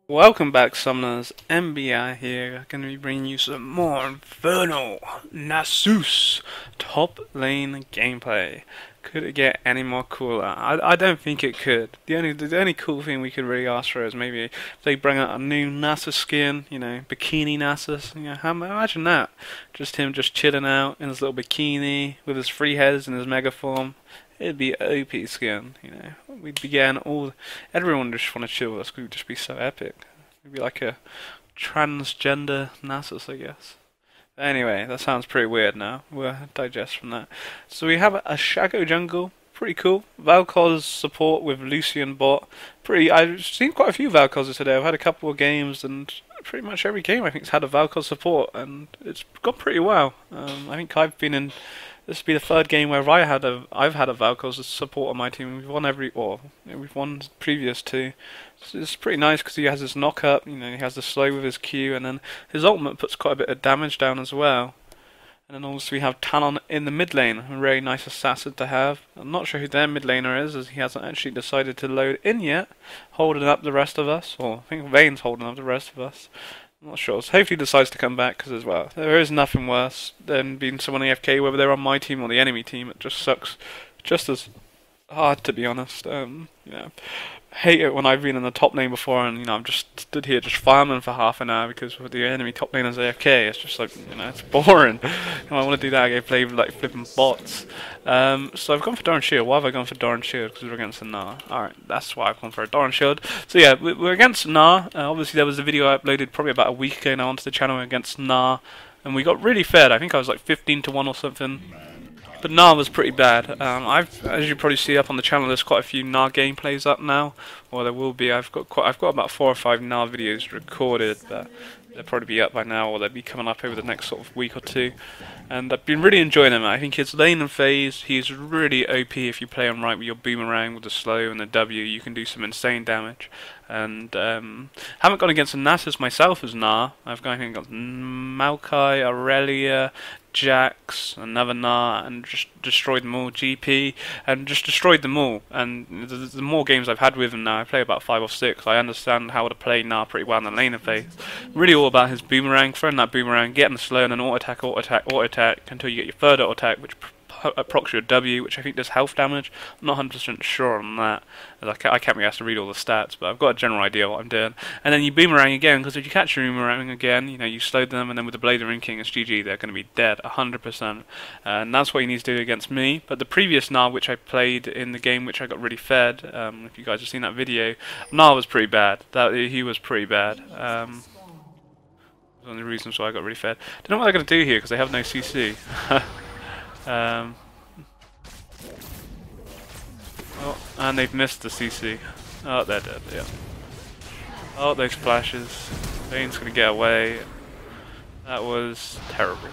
Welcome back, Summoners. MBI here, going to be bringing you some more Infernal Nasus top lane gameplay. Could it get any more cooler? I don't think it could. The only cool thing we could really ask for is maybe if they bring out a new Nasus skin, bikini Nasus. Imagine that. Just him just chilling out in his little bikini with his three heads and his mega form. It'd be OP skin. We'd begin everyone would just want to chill with us. It would just be so epic. It'd be like a transgender Nasus, I guess. But anyway, that sounds pretty weird now. We'll digest from that. So we have a Shaco jungle. Pretty cool. Valkoz's support with Lucian bot. I've seen quite a few Valkozes today. I've had a couple of games, and pretty much every game I think has had a Valkoz support, and it's gone pretty well. I think I've been in. This will be the third game where I've had a Valkoz as support on my team. We've won we've won previous two. So it's pretty nice because he has his knock up, he has the slow with his Q, and then his ultimate puts quite a bit of damage down as well. And then also we have Talon in the mid lane, a very nice assassin to have. I'm not sure who their mid laner is, as he hasn't actually decided to load in yet, holding up the rest of us, or I think Vayne's holding up the rest of us. I'm not sure. So hopefully he decides to come back, because as well, there is nothing worse than being someone AFK, whether they're on my team or the enemy team. It just sucks just as hard, to be honest. Hate it when I've been in the top lane before and I've just stood here just farming for half an hour because with the enemy top laner's AFK. It's just like it's boring. I want to do that. I go play with like flipping bots. So I've gone for Doran Shield. Why have I gone for Doran Shield? Because we're against Gnar. Alright, that's why I've gone for a Doran Shield. So yeah, we're against Gnar. Obviously there was a video I uploaded probably about a week ago now onto the channel against Gnar, and we got really fed. I think I was like 15-1 or something. But Gnar was pretty bad. As you probably see up on the channel, there's quite a few Gnar gameplays up now, or there will be. I've got about 4 or 5 Gnar videos recorded, but they'll probably be up by now, or they'll be coming up over the next sort of week or two. And I've been really enjoying him. I think his lane and phase, he's really OP if you play him right with your boomerang, with the slow and the W. You can do some insane damage. And haven't gone against a Nasus myself as Gnar. I've gone against Maokai, Aurelia, Jax, another Gnar, and just destroyed them all. GP, and just destroyed them all. And the more games I've had with him now, I play about 5 or 6. I understand how to play Gnar pretty well in the lane phase. Really all about his boomerang, throwing that boomerang, getting the slow, and then auto attack until you get your third auto attack, which procs your W, which I think does health damage. I'm not 100% sure on that, as I can't be asked to read all the stats, but I've got a general idea of what I'm doing. And then you boomerang again, because if you catch your boomerang again, you slowed them, and then with the Blade of Ring King, it's GG, they're going to be dead, 100%. And that's what you need to do against me. But the previous Gnar, which I played in the game, which I got really fed, if you guys have seen that video, Gnar was pretty bad. He was pretty bad. One of the reasons why I got really fed. Don't know what they're going to do here, because they have no CC. Oh, and they've missed the CC. Oh, they're dead, yeah. Oh, those splashes. Vayne's gonna get away. That was terrible.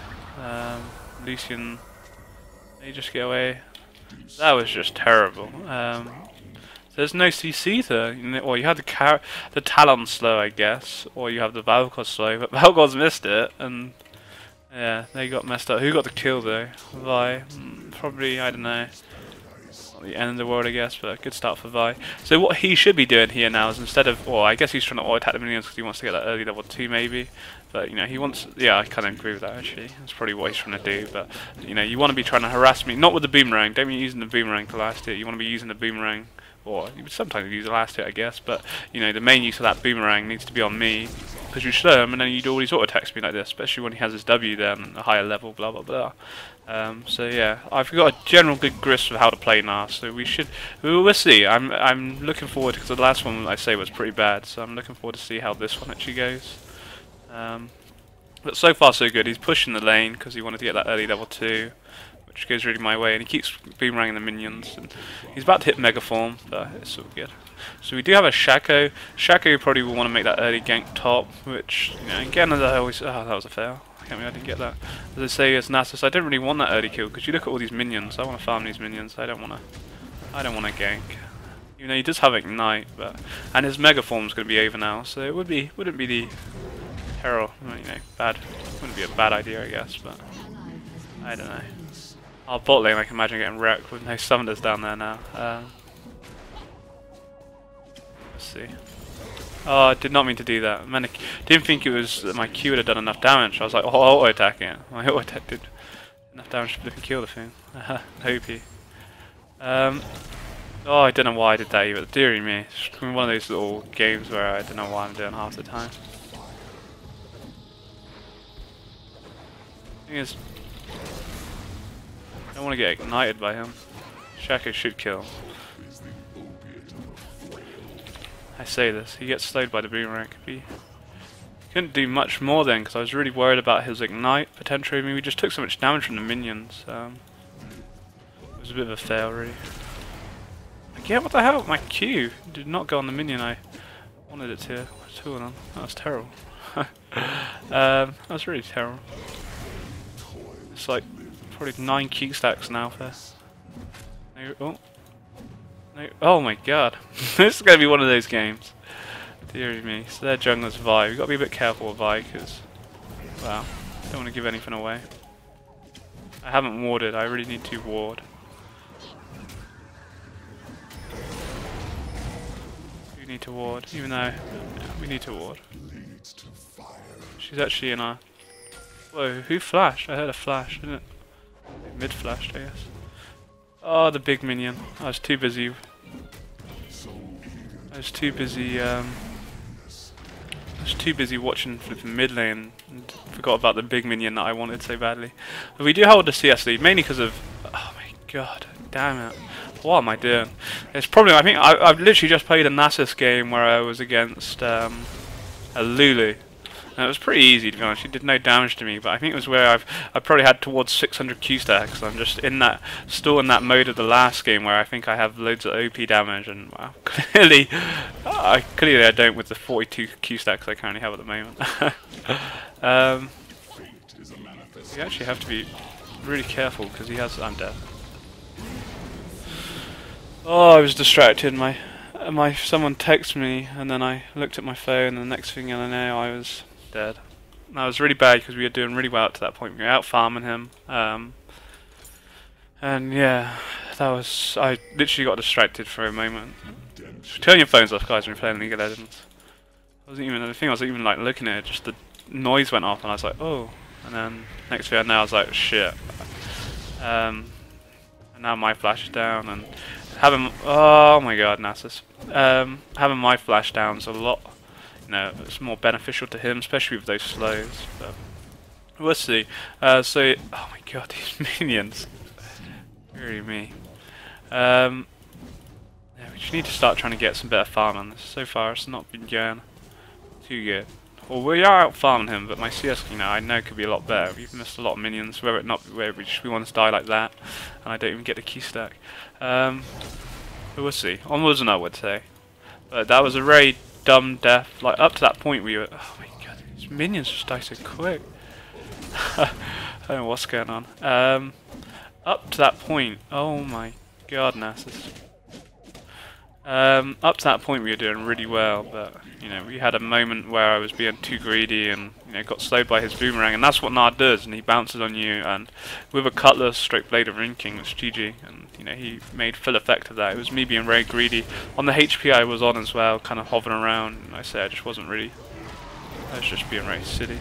Lucian, they just get away. That was just terrible. There's no CC to, or you had the Talon slow, I guess, or you have the Valkoz slow, but Valkoz missed it, and yeah, they got messed up. Who got the kill though? Vi? Probably, I don't know. Not the end of the world, I guess, but a good start for Vi. So what he should be doing here now is instead of, well, I guess he's trying to auto-attack the minions because he wants to get that early level 2 maybe. But, he wants, yeah, I kind of agree with that actually. That's probably what he's trying to do, but, you want to be trying to harass me, not with the boomerang. Don't be using the boomerang to last hit. You want to be using the boomerang, or you would sometimes use the last hit, I guess, but, the main use of that boomerang needs to be on me. Because you slow him and then you do all these auto attacks me like this, especially when he has his W then a higher level, blah blah blah. So yeah, I've got a general good grasp of how to play Gnar, so we'll see. I'm looking forward, because the last one I say was pretty bad, so I'm looking forward to see how this one actually goes. But so far so good. He's pushing the lane because he wanted to get that early level 2, which goes really my way, and he keeps boomeranging the minions. And he's about to hit Mega Form, but it's all good. So we do have a Shaco. Shaco probably will want to make that early gank top, which, again, as I always... Oh, that was a fail. I can't believe I didn't get that. As I say, as Nasus, I don't really want that early kill, because you look at all these minions. I want to farm these minions. I don't want to gank. Even though he does have Ignite, and his Mega Form's going to be over now, so it wouldn't be the terrible, bad. Wouldn't be a bad idea, I guess, but I don't know. Our bot lane, I can imagine getting wrecked with no summoners down there now. Let's see. Oh, I did not mean to do that. Man, I didn't think it was that my Q would have done enough damage. I was like, oh, auto attacking it. My auto attack did enough damage to flipping kill the thing. Hopey. Oh, I don't know why I did that either. Deary me. It's one of those little games where I don't know why I'm doing half the time. Thing is, I don't want to get ignited by him. Shaco should kill. I say this, he gets slowed by the boomerang. He couldn't do much more then because I was really worried about his ignite potential. I mean, we just took so much damage from the minions. It was a bit of a fail, really. Again, what the hell? My Q did not go on the minion I wanted it to. Two of them. That was terrible. That was really terrible. It's like probably 9 Q stacks now for. Oh. Oh my god. This is going to be one of those games. Dear me. So their jungler's Vi. We've got to be a bit careful with Vi because, well, don't want to give anything away. I haven't warded. I really need to ward. We need to ward, even though we need to ward. She's actually in our... Whoa, who flashed? I heard a flash, didn't it? Mid flashed, I guess. Oh, the big minion. I was too busy. I was too busy watching flipping mid lane and forgot about the big minion that I wanted so badly. But we do hold the CS lead, mainly because of... Oh my god, damn it. What am I doing? It's probably... I think I've literally just played a Nasus game where I was against a Lulu. And it was pretty easy, to be honest. She did no damage to me, but I think it was where I probably had towards 600 Q stacks. I'm just in that, still in that mode of the last game where I think I have loads of OP damage, and well, clearly I don't with the 42 Q stacks I currently have at the moment. You actually have to be really careful because he has. I'm dead. Oh, I was distracted. Someone texted me, and then I looked at my phone, and the next thing I know, I was dead. That was really bad because we were doing really well up to that point. We were out farming him, and yeah, I literally got distracted for a moment. Turn your phones off, guys, when you're playing League of Legends. I wasn't even like looking at it. Just the noise went off, and I was like, oh. And then next thing I know, I was like, shit. And now my flash is down, and having oh my god, Nasus. Having my flash down is a lot. It's more beneficial to him, especially with those slows. But we'll see. Oh my god, these minions. Really me. Yeah, we just need to start trying to get some better farm on this. So far, it's not been going too good. Well, we are out farming him, but my CS, I know could be a lot better. We've missed a lot of minions, where we want to die like that, and I don't even get the key stack. But we'll see. Onwards and upwards, say. But that was a very dumb death. Like up to that point, we were. Oh my god, these minions just die so quick. I don't know what's going on. Up to that point, oh my god, Nasus. Up to that point we were doing really well, but we had a moment where I was being too greedy and got slowed by his boomerang, and that's what Gnar does, and he bounces on you, and with a cutlass stroke blade of Ring King, it's GG, and he made full effect of that. It was me being very greedy. On the HP I was on as well, kind of hovering around, and I say I just wasn't really, I was just being very silly.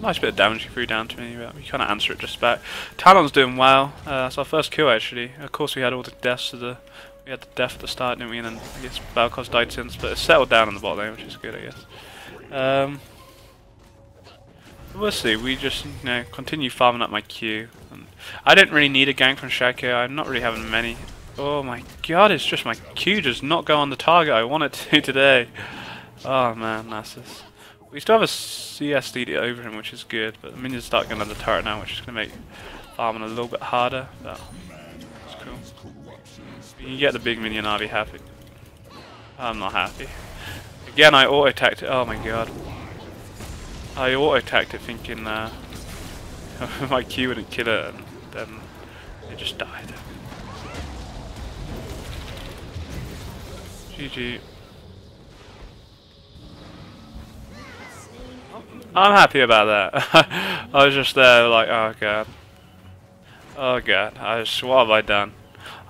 Nice bit of damage he threw down to me, but we kind of answer it just back. Talon's doing well. That's our first kill actually. Of course we had all the deaths we had the death at the start, didn't we? And then I guess Balcos died since, but it's settled down on the bot lane, which is good, I guess. We'll see. We just continue farming up my Q. And I didn't really need a gank from Shaco. I'm not really having many. Oh my god, it's just my Q does not go on the target I want it to today. Oh man, Nasus. We still have a CS lead over him, which is good, but the minions start getting on the turret now, which is going to make farming a little bit harder. But it's cool. If you can get the big minion, I'll be happy. I'm not happy. Again, I auto-attacked it. Oh my god. I auto-attacked it thinking my Q wouldn't kill it, and then it just died. GG. I'm happy about that. I was just there like, oh god. Oh god, what have I done?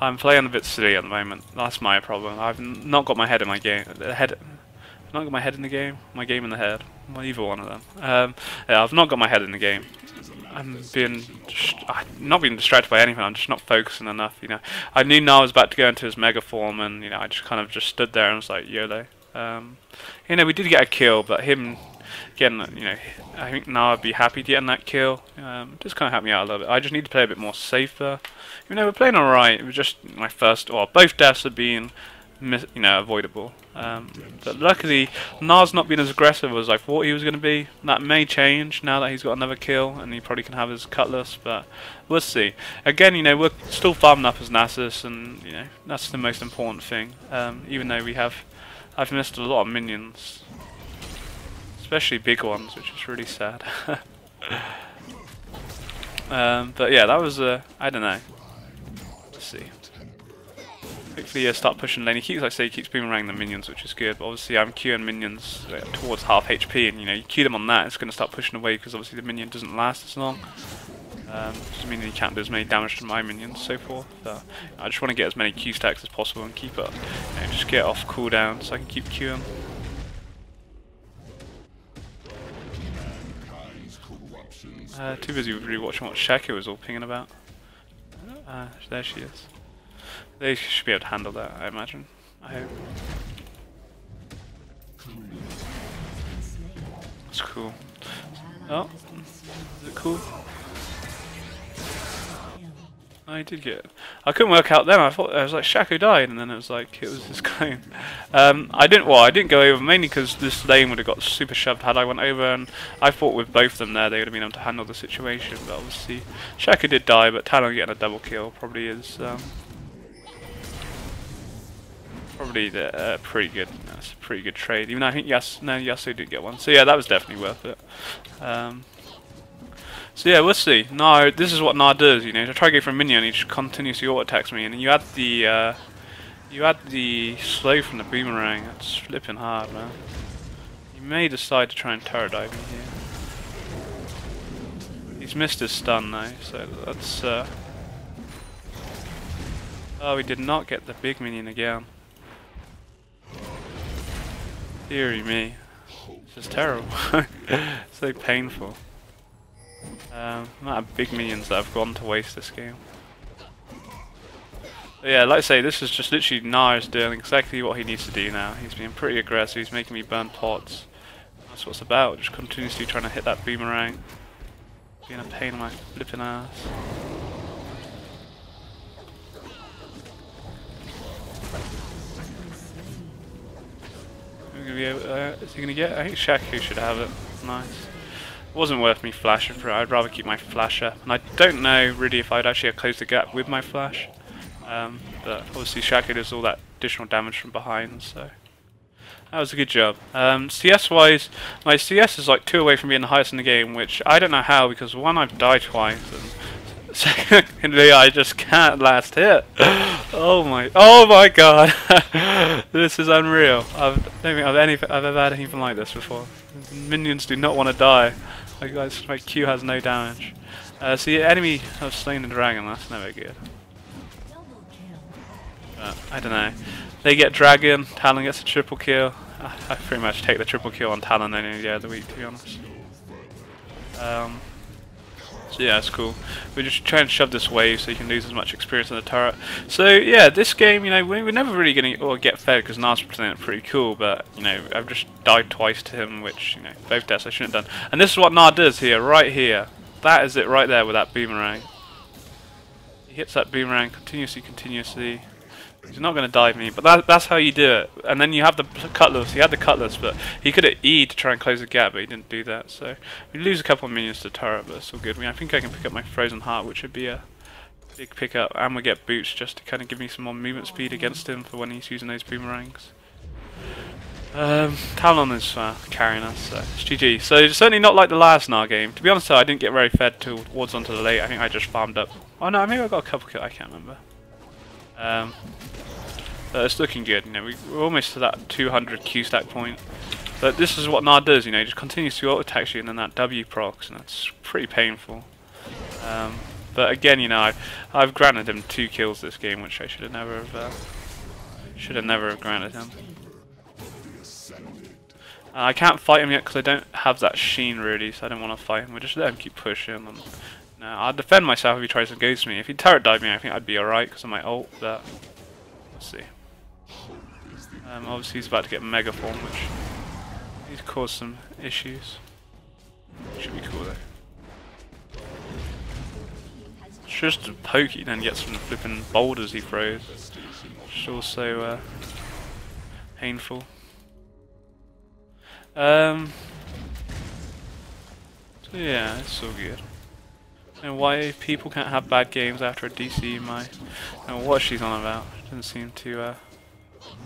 I'm playing a bit silly at the moment. That's my problem. I've not got my head in my game. Not got my head in the game. My game in the head. Well, either one of them. Yeah, I've not got my head in the game. I'm not being distracted by anything. I'm just not focusing enough. You know, I knew Gnar was about to go into his mega form, and you know, I just kind of just stood there and was like, YOLO. You know, we did get a kill, but him getting, you know, I think Gnar would be happy getting that kill. Just kind of helped me out a little bit. I just need to play a bit more safer. You know, we're playing alright. It was just my first, or both deaths have been, you know, avoidable. But luckily, Gnar's not been as aggressive as I thought he was going to be. That may change now that he's got another kill, and he probably can have his cutlass, but we'll see. Again, you know, we're still farming up as Nasus, and, you know, that's the most important thing. Even though I've missed a lot of minions. Especially big ones, which is really sad. But yeah, that was, I don't know. Let's see. Hopefully start pushing lane. He keeps boomerang the minions, which is good. But obviously I'm queuing minions towards half HP, and you know, you queue them on that, it's going to start pushing away because obviously the minion doesn't last as long. Just meaning you can't do as many damage to my minions, so forth. I just want to get as many Q stacks as possible and keep up. You know, just get off cooldown so I can keep queuing. Too busy really watching what Shaco was all pinging about. There she is. They should be able to handle that, I imagine. I hope. That's cool. Oh, is it cool? I did get it. I couldn't work out then. I was like, Shaco died, and then it was like, it was his clone. I didn't go over mainly because this lane would have got super shoved had I went over, and I thought with both of them there they would have been able to handle the situation. But obviously, Shaco did die, but Talon getting a double kill probably is probably pretty good. That's a pretty good trade. Even though I think Yasuo did get one. So yeah, that was definitely worth it. So yeah, we'll see. No, this is what Gnar does. You know, to try to go for a minion, he just continuously auto attacks me, and then you add the slow from the boomerang. That's flipping hard, man. You may decide to try and turret dive me here. He's missed his stun though, so that's. Oh, we did not get the big minion again. Deary me, this is terrible. So painful. Amount of big minions that have gone to waste this game. But yeah, like I say, this is just literally Gnar is doing exactly what he needs to do now. He's being pretty aggressive, he's making me burn pots. That's what it's about, just continuously trying to hit that boomerang. Being a pain in my flipping ass. Is he gonna get? I think Shaco should have it. Nice. It wasn't worth me flashing for it. I'd rather keep my flash up. And I don't know really if I'd actually close the gap with my flash. But obviously Shaco does all that additional damage from behind, so that was a good job. CS wise, my CS is like 2 away from being the highest in the game, which I don't know how, because one, I've died twice, and secondly, I just can't last hit. Oh my god. This is unreal. I don't think I've ever had anything like this before. Minions do not want to die. My Q has no damage. So the enemy have slain the dragon, that's never good. But, I don't know. They get dragon, Talon gets a triple kill. I pretty much take the triple kill on Talon any day of the week, to be honest. So yeah, it's cool. We're just trying to shove this wave so you can lose as much experience on the turret. So yeah, this game, you know, we're never really going to get fed because Gnar's playing it pretty cool, but you know, I've just died twice to him, which, you know, both deaths I shouldn't have done. And this is what Gnar does here, right here. That is it right there with that boomerang. He hits that boomerang continuously. He's not going to dive me, but that's how you do it. And then you have the cutlass. He had the cutlass, but he could have E'd to try and close the gap, but he didn't do that. So we lose a couple of minions to turret, but it's all good. I think I can pick up my Frozen Heart, which would be a big pickup, and we get boots just to kind of give me some more movement speed against him for when he's using those boomerangs. Talon is carrying us, so it's GG. So certainly not like the last Gnar game. To be honest though, I didn't get very fed towards onto the late. I think I just farmed up. Oh no, maybe I got a couple kills, I can't remember. It's looking good, you know, we're almost to that 200 Q stack point. But this is what Gnar does, you know, he just continues to auto-attack you and then that W procs, and that's pretty painful. But again, you know, I've granted him 2 kills this game, which I should have never have granted him. I can't fight him yet because I don't have that sheen really, so I don't want to fight him. We'll just let him keep pushing. And, no, I'll defend myself if he tries to ghost me. If he turret dive me, I think I'd be alright because of my ult, but let's see. Obviously he's about to get Mega Form, which he's caused some issues. Should be cool though. It's just a poke, he then gets some flipping boulders he throws. Which is also painful. So yeah, it's all good. And why people can't have bad games after a DC, I don't know what she's on about. She doesn't seem too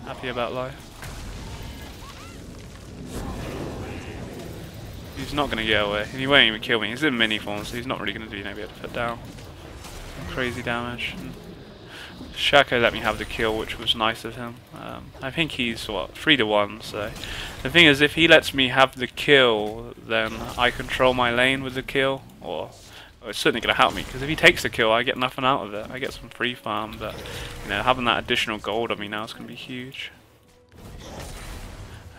happy about life. He's not going to get away. He won't even kill me. He's in mini form, so he's not really going to be able to put down crazy damage. And Shaco let me have the kill, which was nice of him. I think he's, what, 3-1, so... The thing is, if he lets me have the kill, then I control my lane with the kill, or it's certainly going to help me, because if he takes the kill, I get nothing out of it. I get some free farm, but, you know, having that additional gold on me now is going to be huge.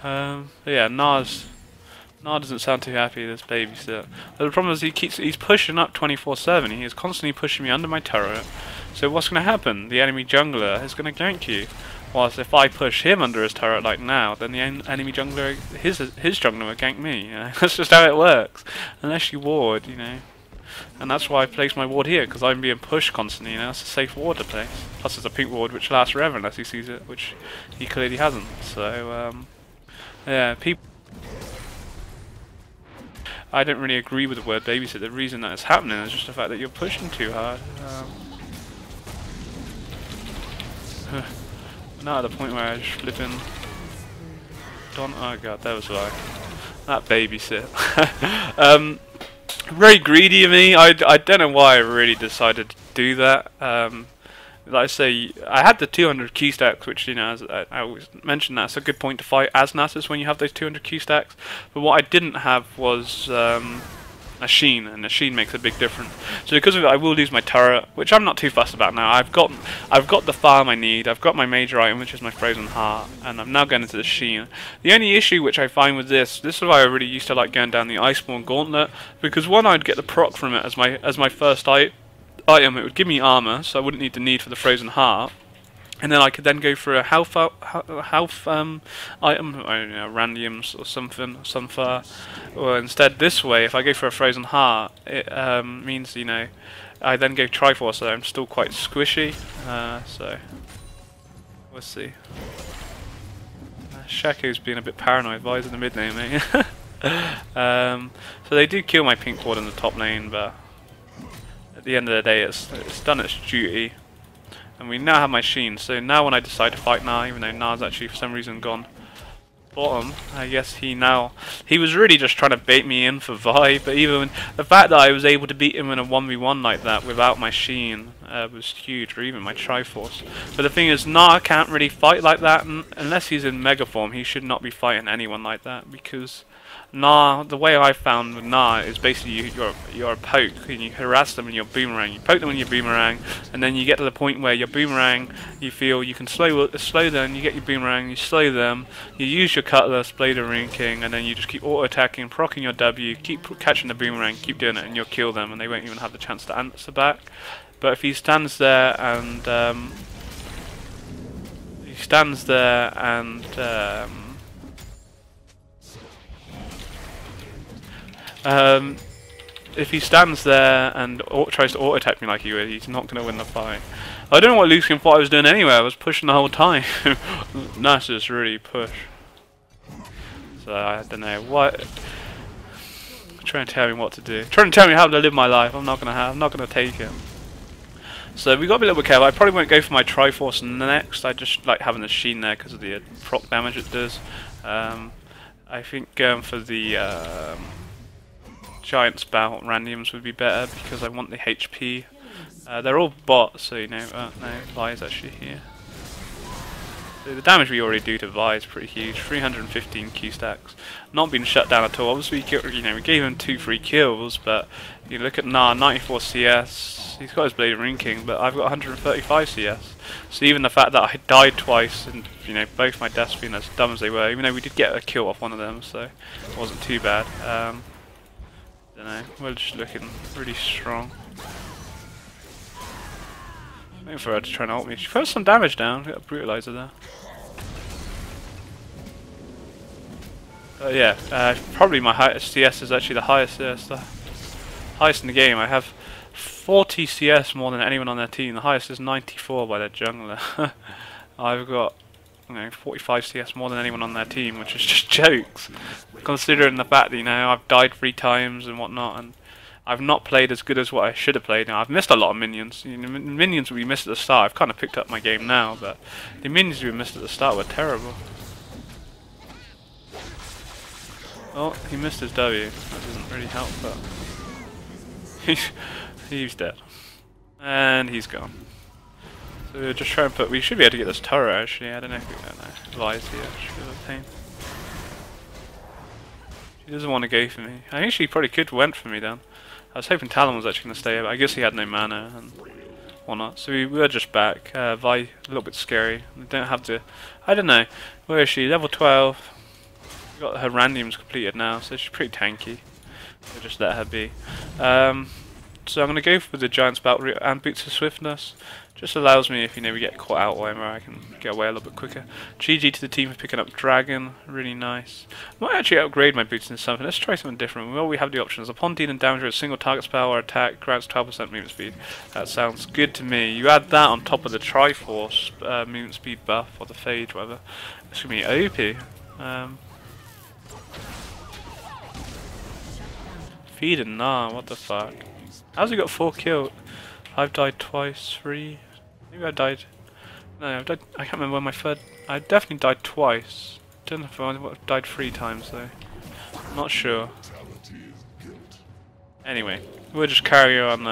But yeah, Gnar doesn't sound too happy with this babysit. But the problem is he's pushing up 24/7. He is constantly pushing me under my turret. So what's going to happen? The enemy jungler is going to gank you. Whilst if I push him under his turret like now, then the enemy jungler, his jungler will gank me. You know? That's just how it works. Unless you ward, you know. And that's why I place my ward here, because I'm being pushed constantly, you know. It's a safe ward to place. Plus it's a pink ward which lasts forever unless he sees it, which he clearly hasn't. So, yeah, people... I don't really agree with the word babysit. The reason that it's happening is just the fact that you're pushing too hard. Now at the point where I just flipping... Oh god, that was why. That babysit. Very greedy of me. I don't know why I really decided to do that. Like I say, I had the 200 key stacks, which, you know, as I always mention, that's a good point to fight as Nasus when you have those 200 key stacks. But what I didn't have was a sheen, and a sheen makes a big difference. So because of it, I will lose my turret, which I'm not too fussed about now. I've got the farm I need. I've got my major item, which is my frozen heart, and I'm now going into the sheen. The only issue which I find with this is why I really used to like going down the Iceborne Gauntlet, because one, I'd get the proc from it as my first item. It would give me armor, so I wouldn't need the need for the frozen heart. And then I could then go for a health item, I don't know, randiums or something, sunfire. Or instead, this way, if I go for a frozen heart, it means, you know, I then go Triforce, so I'm still quite squishy. So we'll see. Shaco's being a bit paranoid. Why is it the mid lane, mate? So they do kill my pink ward in the top lane, but at the end of the day, it's done its duty. And we now have my sheen, so now when I decide to fight Gnar, even though Gnar's actually for some reason gone bottom, I guess he was really just trying to bait me in for Vi, but even the fact that I was able to beat him in a 1v1 like that without my sheen was huge, or even my Triforce. But the thing is, Gnar can't really fight like that, and unless he's in Mega Form, he should not be fighting anyone like that, because Gnar, the way I found with Gnar is basically you're a poke, and you harass them in your boomerang. You poke them in your boomerang, and then you get to the point where your boomerang, you feel you can slow them, you get your boomerang, you slow them, you use your cutlass, Blade of Rune King, and then you just keep auto-attacking, procking your W, keep catching the boomerang, keep doing it, and you'll kill them, and they won't even have the chance to answer back. But if he stands there and if he stands there and tries to auto-attack me like he would, he's not going to win the fight. I don't know what Lucian thought I was doing anyway. I was pushing the whole time. Nasus really push. So I don't know what. Trying to tell me what to do. Trying to tell me how to live my life. I'm not gonna take it. So we got to be a little bit careful. I probably won't go for my Triforce next. I just like having the sheen there because of the proc damage it does. I think going for the Giant Spout randoms would be better because I want the HP. They're all bots, so you know. No, Vi is actually here. So the damage we already do to Vi is pretty huge. 315 Q stacks, not being shut down at all. Obviously, we gave him 2-3 kills, but you look at Gnar, 94 CS. He's got his Blade of Rune King, but I've got 135 CS. So even the fact that I died twice, and both my deaths being as dumb as they were, even though we did get a kill off one of them, so it wasn't too bad. Don't know. We're just looking really strong. Waiting for her to try and ult me. She put some damage down. Got a brutalizer there. Yeah, probably my highest CS is actually the highest CS, the highest in the game. I have 40 CS more than anyone on their team. The highest is 94 by their jungler. I've got 45 CS more than anyone on their team, which is just jokes, considering the fact that I've died 3 times and whatnot, and I've not played as good as what I should have played. I've missed a lot of minions. Minions we missed at the start. I've kind of picked up my game now, but the minions we missed at the start were terrible. Oh, he missed his W. That doesn't really help, but he's dead, and he's gone. So we're just trying to put. We should be able to get this turret actually. I don't know if we don't know. Lies here. Should be a pain. She doesn't want to go for me. I think she probably could went for me then. I was hoping Talon was actually going to stay, but I guess he had no mana and whatnot. So we were just back. Vi, a little bit scary. We don't have to. I don't know. Where is she? Level 12. We've got her randoms completed now, so she's pretty tanky. We'll just let her be. So I'm going to go for the Giant Spout and Boots of Swiftness. Just allows me, if we get caught out or whatever, I can get away a little bit quicker. GG to the team for picking up Dragon, really nice. I might actually upgrade my boots into something. Let's try something different. Well, we have the options. Upon dealing damage with a single target spell or attack, grants 12% movement speed. That sounds good to me. You add that on top of the Triforce movement speed buff, or the Phage, whatever. It's going to be OP. Feed and Gnar, what the fuck? How's he got 4 kills? I've died twice, 3. Maybe I died. No, I've died. I can't remember when my third. I definitely died twice. Don't know if I died 3 times though. Not sure. Anyway, we'll just carry on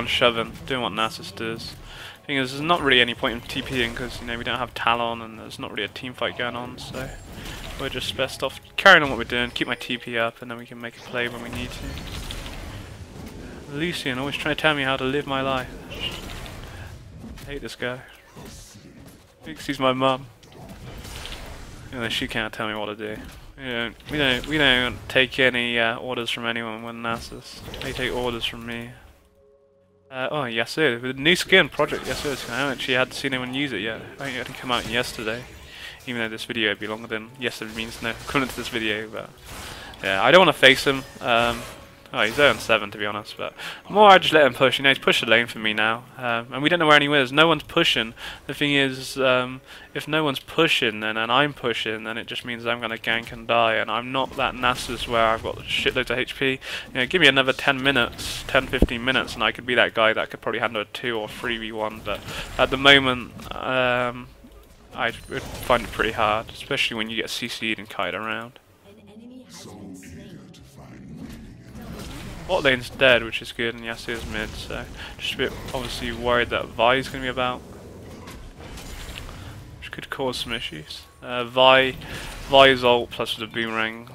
shoving, doing what Nasus does. Thing is, there's not really any point in TPing because we don't have Talon and there's not really a team fight going on. So we're just best off carrying on what we're doing, keep my TP up, and then we can make a play when we need to. Lucian always trying to tell me how to live my life. I hate this guy. Thinks he's my mum. She can't tell me what to do. We don't take any orders from anyone when Nasus. They take orders from me. Oh, Yasuo, with the new skin, Project Yasuo. I haven't actually had seen anyone use it yet. I think it had come out yesterday. Even though this video would be longer than yesterday means no equivalent to this video, but yeah, I don't want to face him. Oh, he's 0-7 to be honest, but more I just let him push. He's pushed the lane for me now, and we don't know where anyone is. No one's pushing. The thing is, if no one's pushing and I'm pushing, then it just means I'm going to gank and die, and I'm not that Nasus where I've got shitloads of HP. Give me another 10 minutes, 10-15 minutes, and I could be that guy that could probably handle a 2 or 3v1, but at the moment, I would find it pretty hard, especially when you get CC'd and kite around. Bot lane's dead, which is good, and Yasuo's mid, so just a bit obviously worried that Vi's going to be about, which could cause some issues. Vi's ult plus the boomerang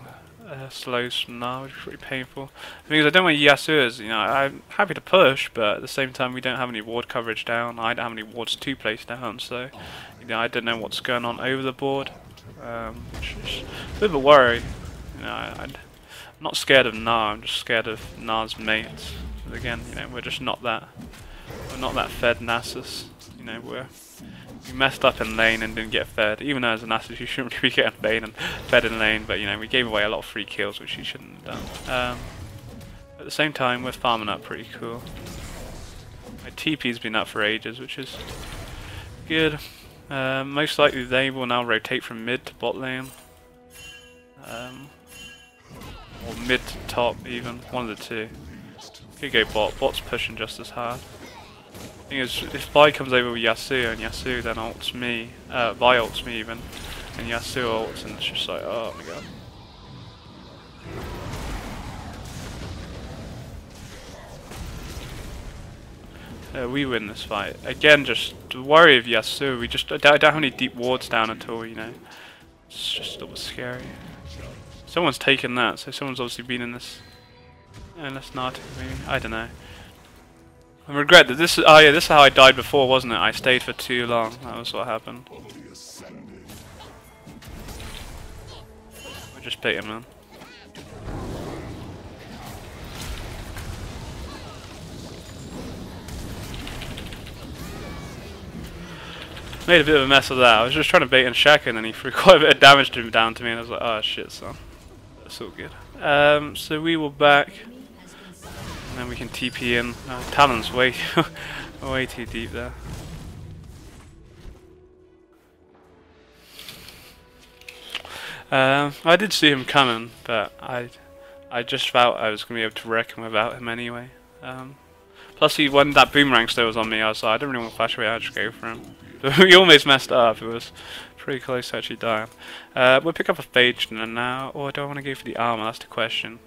slows from Gnar, which is pretty painful. Because I don't know where Yasuo is, I'm happy to push, but at the same time we don't have any ward coverage down, I don't have any wards to place down, so I don't know what's going on over the board, which is a bit of a worry. I'm not scared of Gnar, I'm just scared of Gnar's mates. But again, we're just not that. We're not that fed Nasus. We messed up in lane and didn't get fed. Even though as a Nasus you shouldn't really be getting fed in lane, but we gave away a lot of free kills which you shouldn't have done. At the same time, we're farming up pretty cool. My TP's been up for ages, which is good. Most likely they will now rotate from mid to bot lane. Or mid to top even, one of the two. Could go bot, bot's pushing just as hard. Thing is, if Vi comes over with Yasuo and Yasuo then ults me, Vi ults me even, and Yasuo ults and it's just like, oh my god. We win this fight. Again, just worry of Yasuo. We just I don't have any deep wards down at all, you know. It's just a little scary. Someone's taken that, so someone's obviously been in this Gnar maybe. I don't know. I regret that this is this is how I died before, wasn't it? I stayed for too long. That was what happened. We're just bait him, man. Made a bit of a mess of that. I was just trying to bait and shack and then he threw quite a bit of damage down to me and I was like, oh shit, son. That's all good. So we will back. And then we can TP in. Talon's way, way too deep there. I did see him coming, but I just felt I was going to be able to wreck him without him anyway. Plus, when that boomerang still was on me, I was like, I don't really want to flash away, I'll just go for him. We almost messed up, it was pretty close to actually dying. We'll pick up a Phage now, or do I want to go for the armor? That's the question.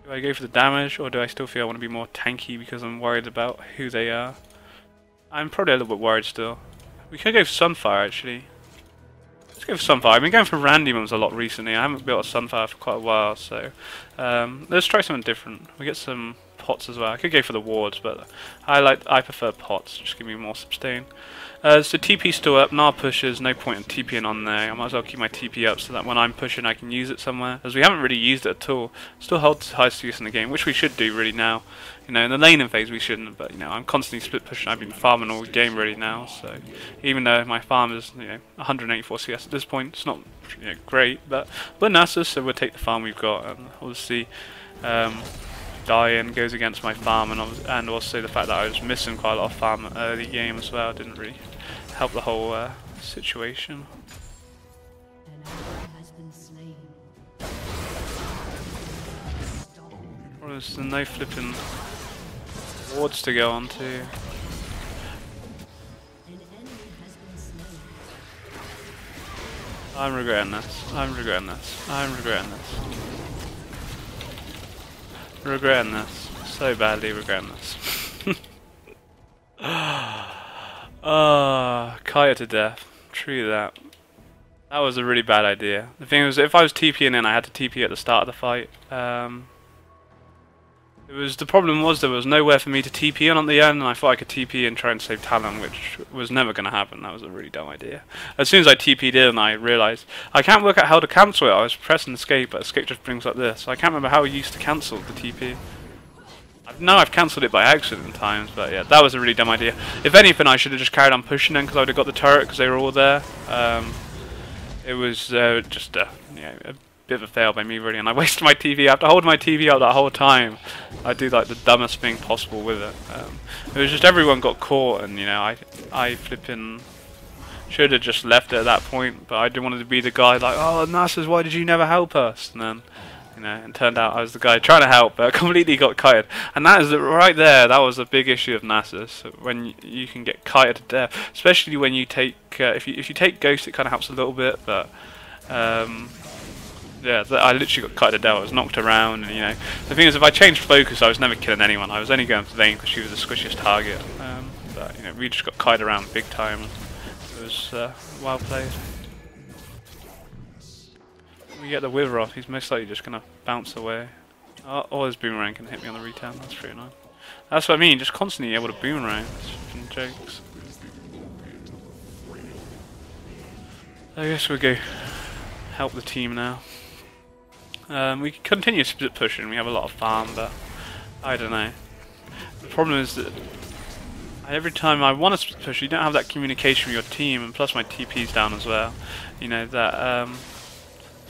Do I go for the damage, or do I still feel I want to be more tanky because I'm worried about who they are? I'm probably a little bit worried still. We could go for Sunfire actually. Let's go for Sunfire. I've been going for random ones a lot recently. I haven't built a Sunfire for quite a while, so let's try something different. We get some pots as well. I could go for the wards, but I prefer pots. Just give me more sustain. So TP still up, Gnar pushes, no point in TPing on there. I might as well keep my TP up so that when I'm pushing I can use it somewhere. As we haven't really used it at all. Still holds highest use in the game, which we should do really now. You know, in the laning phase we shouldn't, but you know, I'm constantly split pushing. I've been farming all game really now, so even though my farm is 184 CS at this point, it's not great, but we're Nasus, so we'll take the farm we've got, and obviously die-in goes against my farm, and also the fact that I was missing quite a lot of farm early game as well didn't really help the whole situation. Or there's no flipping wards to go on to. I'm regretting this. I'm regretting this. I'm regretting this. Regretting this. So badly regretting this. Ah, Kaya to death. True that. That was a really bad idea. The thing was, if I was TPing in, I had to TP at the start of the fight. The problem was there was nowhere for me to TP in at the end, and I thought I could TP and try and save Talon, which was never going to happen. That was a really dumb idea. As soon as I TP'd in, I realised I can't work out how to cancel it. I was pressing escape, but escape just brings up this. I can't remember how I used to cancel the TP. No, I've cancelled it by accident times, but yeah, that was a really dumb idea. If anything, I should have just carried on pushing them because I would have got the turret because they were all there. It was just a bit of a fail by me really, and I wasted my TV. After holding my TV up that whole time, I do like the dumbest thing possible with it. It was just everyone got caught, and I flipping should have just left it at that point, but I didn't want to be the guy like, oh Nasus, why did you never help us? And then it turned out I was the guy trying to help, but completely got kited. And that is right there. That was a big issue of Nasus, when you can get kited to death, especially when you take if you take Ghost, it kind of helps a little bit, but yeah, I literally got kited to death. I was knocked around, and the thing is, if I changed focus, I was never killing anyone. I was only going for Vayne because she was the squishiest target. But we just got kited around big time. It was well played. We get the Wither off, he's most likely just going to bounce away. Or his boomerang can hit me on the return, that's pretty annoying. That's what I mean, just constantly able to boomerang. It's jokes. I guess we'll go help the team now. We can continue split pushing, we have a lot of farm, but I don't know. The problem is that every time I want to split push, you don't have that communication with your team, and plus my TP's down as well.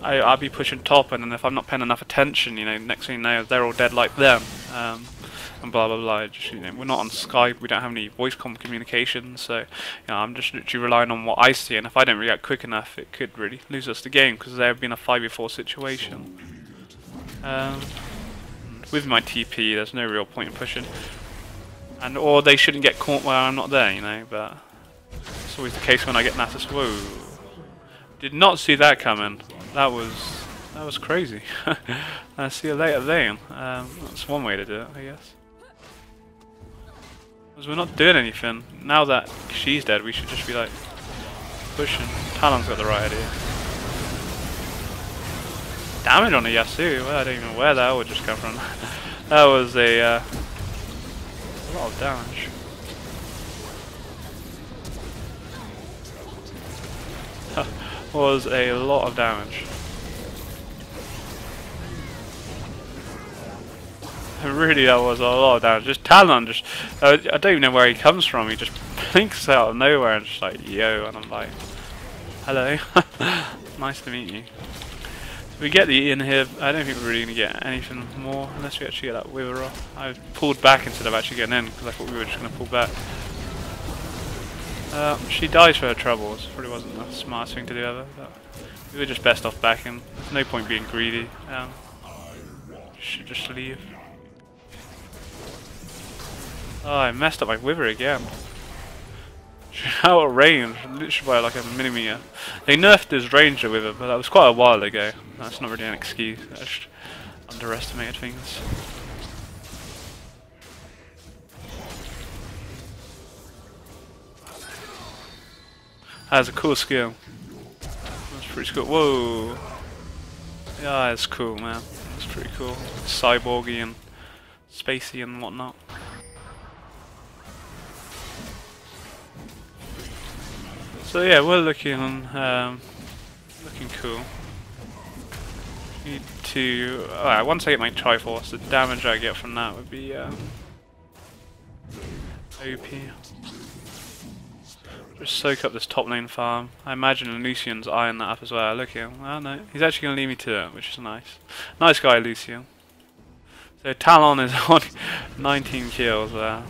I'll be pushing top, and then if I'm not paying enough attention, next thing you know, they're all dead like them, and blah blah blah. We're not on Skype, we don't have any voice communication, so I'm just literally relying on what I see, and if I don't react quick enough, it could really lose us the game, because there have been a 5v4 situation. With my TP, there's no real point in pushing, or they shouldn't get caught while I'm not there, but it's always the case when I get Nasus. Whoa. Did not see that coming. That was crazy. See you later, Vayne. That's one way to do it, I guess. Because we're not doing anything. Now that she's dead, we should just be like pushing. Talon's got the right idea. Damage on a Yasuo. Well, I don't even know where that would just come from. That was a lot of damage. Was a lot of damage. Really, that was a lot of damage. Just Talon, just I don't even know where he comes from. He just blinks out of nowhere and just like, yo, and I'm like, hello, nice to meet you. So we get the in here. I don't think we're really gonna get anything more unless we actually get that wither off. I pulled back instead of actually getting in because I thought we were just gonna pull back. She dies for her troubles. Probably wasn't the smartest thing to do ever. But we were just best off backing. There's no point being greedy. Should just leave. Oh, I messed up my wither again. Out of range, literally by like a millimeter. They nerfed his ranger wither, but that was quite a while ago. That's not really an excuse. I just underestimated things. That's a cool skill. That's pretty cool. Whoa! Yeah, it's cool, man. It's pretty cool. Cyborgy and spacey and whatnot. So yeah, we're looking cool. Need to once I get my Triforce, the damage I get from that would be OP. Just soak up this top lane farm. I imagine Lucian's eyeing that up as well. Look here. Oh no, he's actually gonna lead me to it, which is nice. Nice guy, Lucian. So Talon is on 19 kills there.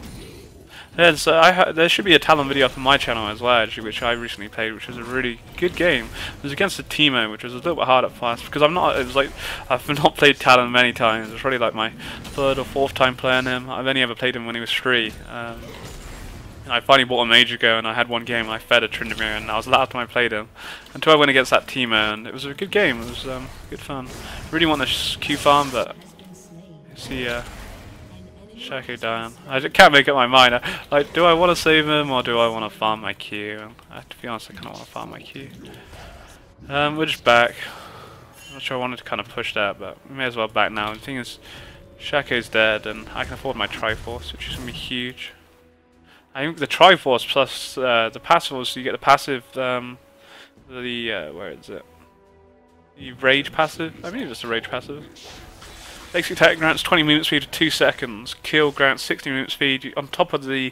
Yeah, so there should be a Talon video up on my channel as well, actually, which I recently played, which was a really good game. It was against a Teemo, which was a little bit hard at first because I've not played Talon many times. It was probably like my third or fourth time playing him. I've only ever played him when he was free. And I finally bought him ages ago, and I had one game. I fed a Tryndamere, and that was the last time I played him. Until I went against that Teemo, and it was a good game. It was good fun. Really want this Q farm, but you see. Shaco down. I can't make up my mind. Like, do I want to save him or do I want to farm my Q? To be honest, I kind of want to farm my Q. We're just back. I'm not sure I wanted to kind of push that, but we may as well back now. The thing is, Shaco's dead, and I can afford my Triforce, which is going to be huge. I think the Triforce plus the passive, so you get the passive, where is it? The Rage passive? I mean, it's a Rage passive. Basic attack grants 20 movement speed for 2 seconds. Kill grants 60 movement speed. On top of this,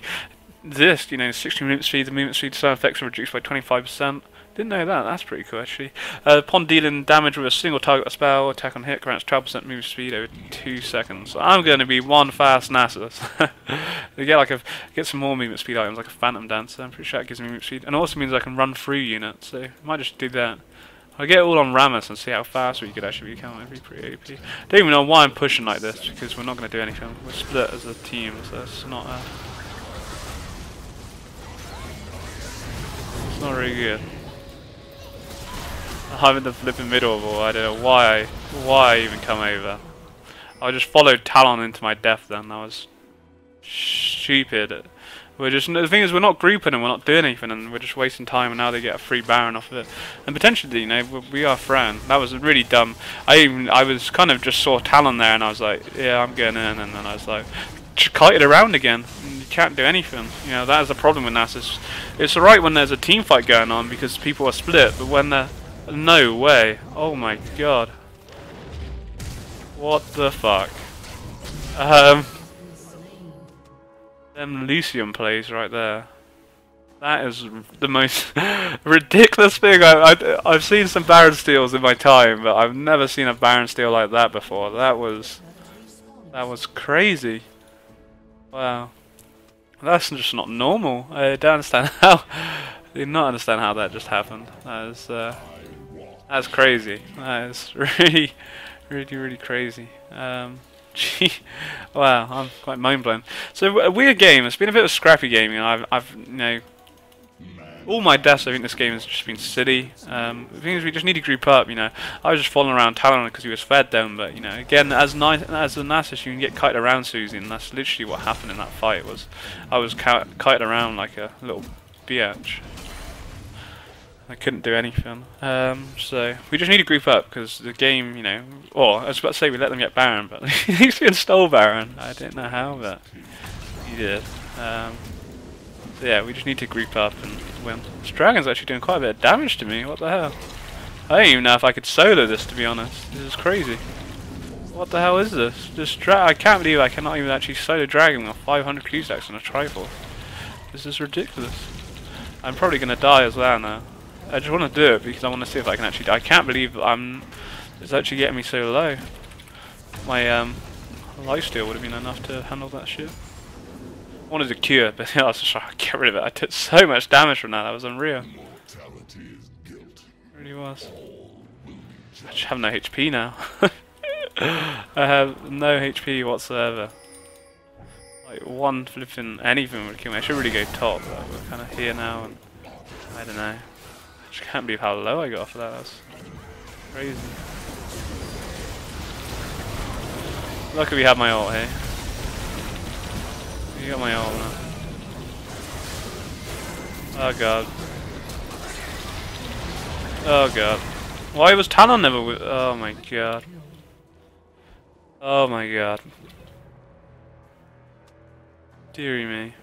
60 movement speed, the movement speed sound effects are reduced by 25%. Didn't know that. That's pretty cool, actually. Upon dealing damage with a single target or spell, attack on hit grants 12% movement speed over 2 seconds. So I'm going to be one fast Nasus. To get some more movement speed items like a Phantom Dancer. I'm pretty sure that gives me movement speed, and also means I can run through units. So I might just do that. I'll get it all on Rammus and see how fast we could actually become. It'd be pretty OP. Don't even know why I'm pushing like this, because we're not going to do anything. We're split as a team, so it's not it's not really good. I'm in the flipping middle of all. I don't know why I even come over. I just followed Talon into my death then. That was stupid. The thing is, we're not grouping and we're not doing anything, and we're just wasting time, and now they get a free Baron off of it. And potentially, we are friend. That was really dumb. I was kind of just saw Talon there, and I was like, yeah, I'm getting in, and then I was like, kited around again. And you can't do anything. That is the problem with Nasus. It's alright when there's a team fight going on because people are split, but when they're... No way. Oh my god. What the fuck? Them Lucian plays right there. That is the most ridiculous thing. I've seen some Baron steals in my time, but I've never seen a Baron steal like that before. That was crazy. Wow. That's just not normal. I don't understand how. I do not understand how that just happened. That's crazy. That is really, really, really crazy. Gee, wow, I'm quite mind blown. So a weird game. It's been a bit of a scrappy game. I've all my deaths, I think this game has just been silly. The thing is, we just need to group up, you know. I was just following around Talon because he was fed them, but, you know, again, as a Nasus, you can get kited around Susie, and that's literally what happened in that fight. Was I was kited around like a little biatch. I couldn't do anything. So we just need to group up because the game, you know. Well, I was about to say we let them get Baron, but he stole Baron. I didn't know how, but he did. So yeah, we just need to group up and win. This dragon's actually doing quite a bit of damage to me. What the hell? I don't even know if I could solo this, to be honest. This is crazy. What the hell is this? I can't believe I cannot even actually solo dragon with 500 Cusacs on a trifle. This is ridiculous. I'm probably gonna die as well now. I just want to do it because I want to see if I can actually die. I can't believe it's actually getting me so low. My lifesteal would have been enough to handle that shit. I wanted to cure, but I was just trying to get rid of it. I took so much damage from that. That was unreal. It really was. I just have no HP now. I have no HP whatsoever. Like one flipping anything would kill me. I should really go top, but we're kind of here now, and I don't know. I just can't believe how low I got off of that. That's crazy. Luckily we have my ult here. You got my ult now. Oh god. Oh god. Why was Talon never with? Oh my god. Oh my god. Deary me.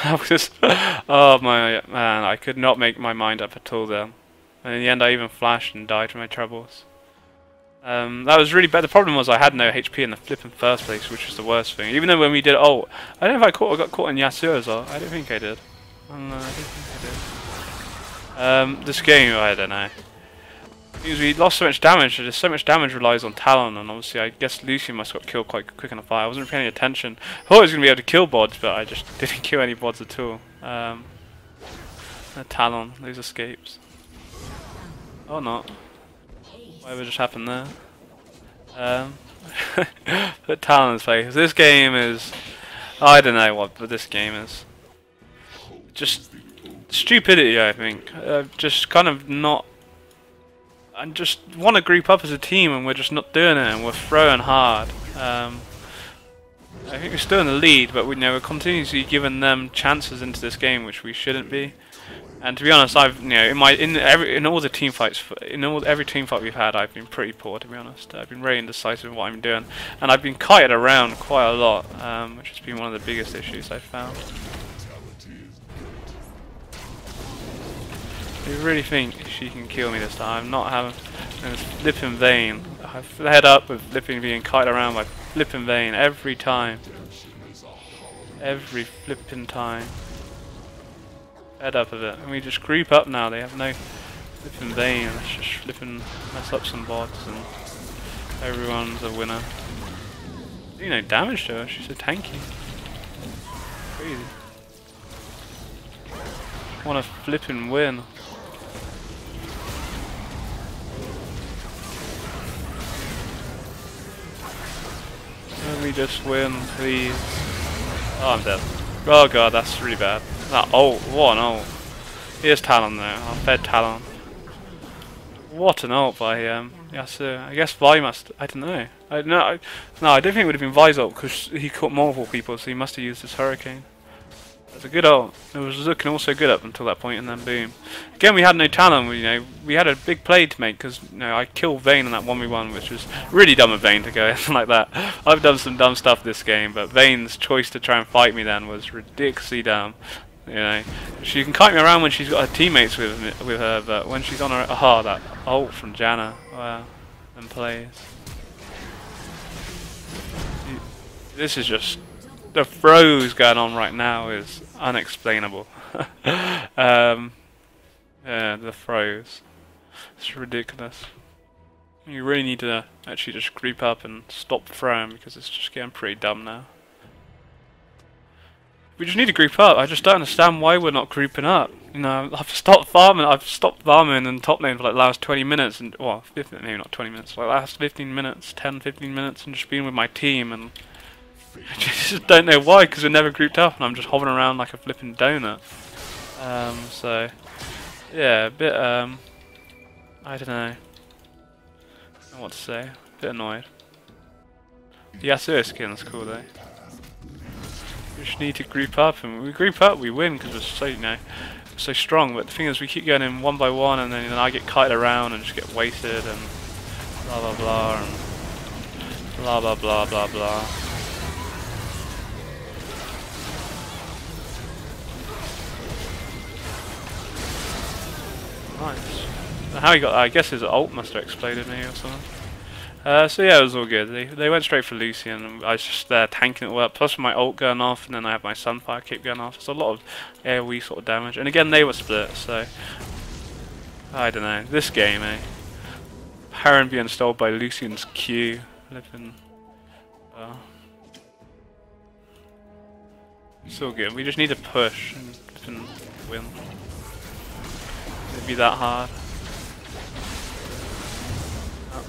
I was just, oh my man, I could not make my mind up at all then. And in the end I even flashed and died from my troubles. That was really bad. The problem was I had no HP in the flipping first place, which was the worst thing. Even though when we did ult, I don't know if I got caught in Yasuo as well. I don't think I did. No, I don't think I did. This game, I don't know. Because we lost so much damage, just so much damage relies on Talon, and obviously I guess Lucian must have got killed quite quick in the fight. I wasn't paying attention. I thought I was going to be able to kill bods, but I just didn't kill any bods at all. Talon, those escapes. Or not. Whatever just happened there. Put Talon's face. This game is... I don't know what this game is. Just stupidity, I think. Just kind of not... I just want to group up as a team and we're just not doing it, and we're throwing hard. I think we're still in the lead, but we're continuously giving them chances into this game, which we shouldn't be. And to be honest, I've in all the team fights, every team fight we've had, I've been pretty poor, to be honest. I've been very indecisive in what I'm doing, and I've been kited around quite a lot, which has been one of the biggest issues I've found. I really think she can kill me this time. I'm not having this flipping Vayne. I've fed up with flipping being kited around by flipping Vayne every time. Every flipping time. Fed up of it. And we just group up now. They have no flipping Vayne. Let's just flipping mess up some bots and everyone's a winner. Do no damage to her. She's so tanky. Crazy. Want to flipping win. Let me just win, please. Oh, I'm dead. Oh god, that's really bad. That ult, what an ult. Here's Talon there. I fed Talon. What an ult by Yasuo. I guess Vi must. I don't know. No, I don't think it would have been Vi's ult because he caught multiple people, so he must have used his hurricane. That's a good ult. It was looking also good up until that point, and then boom. Again, we had no Talon. We had a big play to make because I killed Vayne in that 1v1, which was really dumb of Vayne to go in like that. I've done some dumb stuff this game, but Vayne's choice to try and fight me then was ridiculously dumb. She can kite me around when she's got her teammates with her, but when she's on her, that ult from Janna, wow, and plays. This is just. The throws going on right now is unexplainable. Yeah, the throws. It's ridiculous. You really need to actually just group up and stop throwing because it's just getting pretty dumb now. We just need to group up. I just don't understand why we're not grouping up. I've stopped farming in top lane for like the last 20 minutes and well, maybe not 20 minutes, like last 15 minutes, 10-15 minutes, and just being with my team, and I just don't know why, because we're never grouped up and I'm just hovering around like a flipping donut. So yeah, a bit I don't know what to say. A bit annoyed. The Aswell skin's cool though. We just need to group up, and when we group up, we win because we're so, you know, so strong. But the thing is, we keep going in one by one, and then I get kited around and just get wasted, and blah blah blah, and blah blah blah blah blah. Nice. How he got that? I guess his ult must have exploded me or something. So yeah, it was all good. They went straight for Lucian, and I was just there tanking it all up. Plus my ult going off, and then I have my Sunfire kick going off. It's a lot of AoE sort of damage. And again, they were split, so I don't know. This game, Baron being stole by Lucian's Q. Flipping. It's all good. We just need to push and win. It'd be that hard.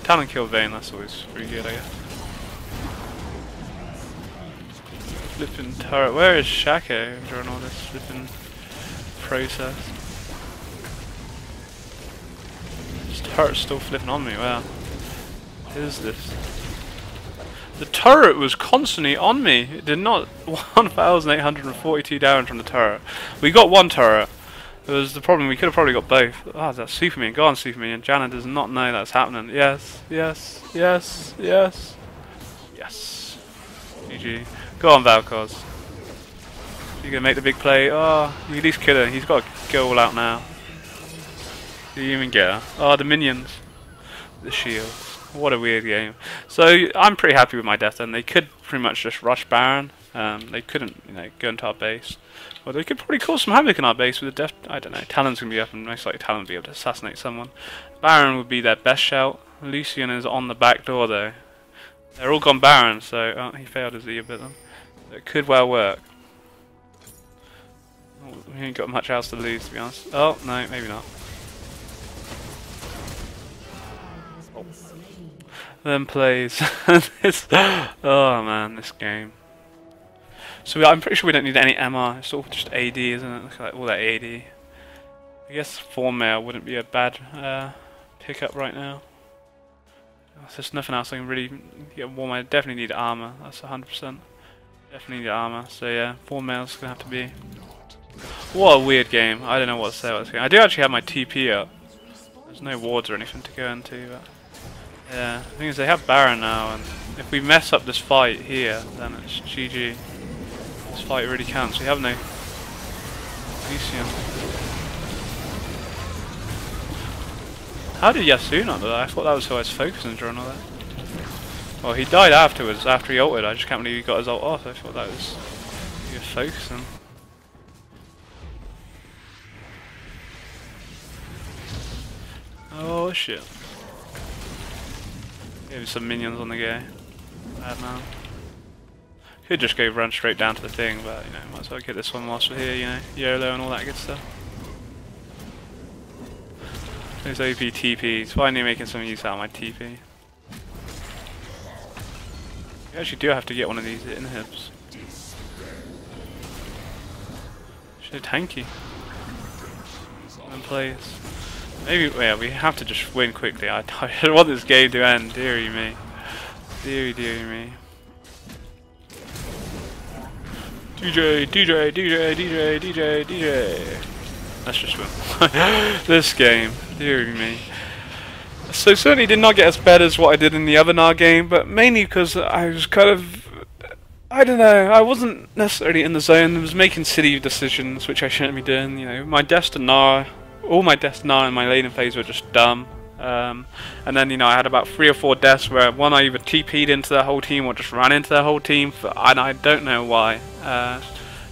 Talon kill Vayne, that's always pretty good, I guess. Flipping turret. Where is Shaco during all this flipping process? This turret's still flipping on me, wow. What is this? The turret was constantly on me. It did not. 1,842 damage from the turret. We got one turret. It was the problem, we could have probably got both. Ah, that's Superman. Go on, Superman. And Janna does not know that's happening. Yes, yes, yes, yes. Yes. GG. Go on, Valkos. You're going to make the big play. Oh, you at least kill her. He's got to go all out now. Did you even get her? Oh, the minions. The shield. What a weird game. So, I'm pretty happy with my death then. They could pretty much just rush Baron. They couldn't, you know, go into our base. Well, they could probably cause some havoc in our base with the death. I don't know. Talon's gonna be up, and most likely Talon will be able to assassinate someone. Baron would be their best shout. Lucian is on the back door though. They're all gone Baron, so he failed his E a bit then. It could well work. We ain't got much else to lose, to be honest. Oh no, maybe not. Oh. Then plays this. Oh man, this game. So I'm pretty sure we don't need any MR, it's all just AD, isn't it? Look at like all that AD. I guess 4 mail wouldn't be a bad pickup right now. There's nothing else I can really get warm. I definitely need armor, that's 100%. Definitely need armor, so yeah, 4 mail's gonna have to be. What a weird game, I don't know what to say about this game. I do actually have my TP up. There's no wards or anything to go into, but yeah. The thing is they have Baron now, and if we mess up this fight here, then it's GG. This fight really counts. We have no Lucian. How did Yasuo not do that? I thought that was who I was focusing during all that. Well, he died afterwards, after he ulted. I just can't believe he got his ult off. I thought that was he was focusing. Oh shit. Maybe some minions on the go. Bad man. Could just go run straight down to the thing, but you know, might as well get this one whilst we're here, you know, YOLO and all that good stuff. Those OP TPs, finally making some use out of my TP. You actually do have to get one of these inhibs. So tanky. And plays. Maybe, yeah, we have to just win quickly. I don't want this game to end, dearie me. Dearie me. DJ. Let's just win. This game, dearie me. So certainly did not get as bad as what I did in the other Gnar game, but mainly because I was kind of, I don't know, I wasn't necessarily in the zone. I was making silly decisions which I shouldn't be doing. You know, my deaths to Gnar, all my deaths to Gnar in my laning phase were just dumb. And then, you know, I had about 3 or 4 deaths where one I either TP'd into the whole team or just ran into the whole team, and I don't know why.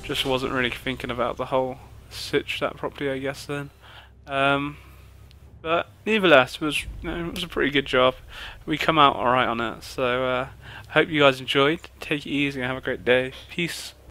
Just wasn't really thinking about the whole sitch that properly, I guess, then. But nevertheless, it was, you know, it was a pretty good job. We come out alright on it, so I hope you guys enjoyed. Take it easy and have a great day. Peace.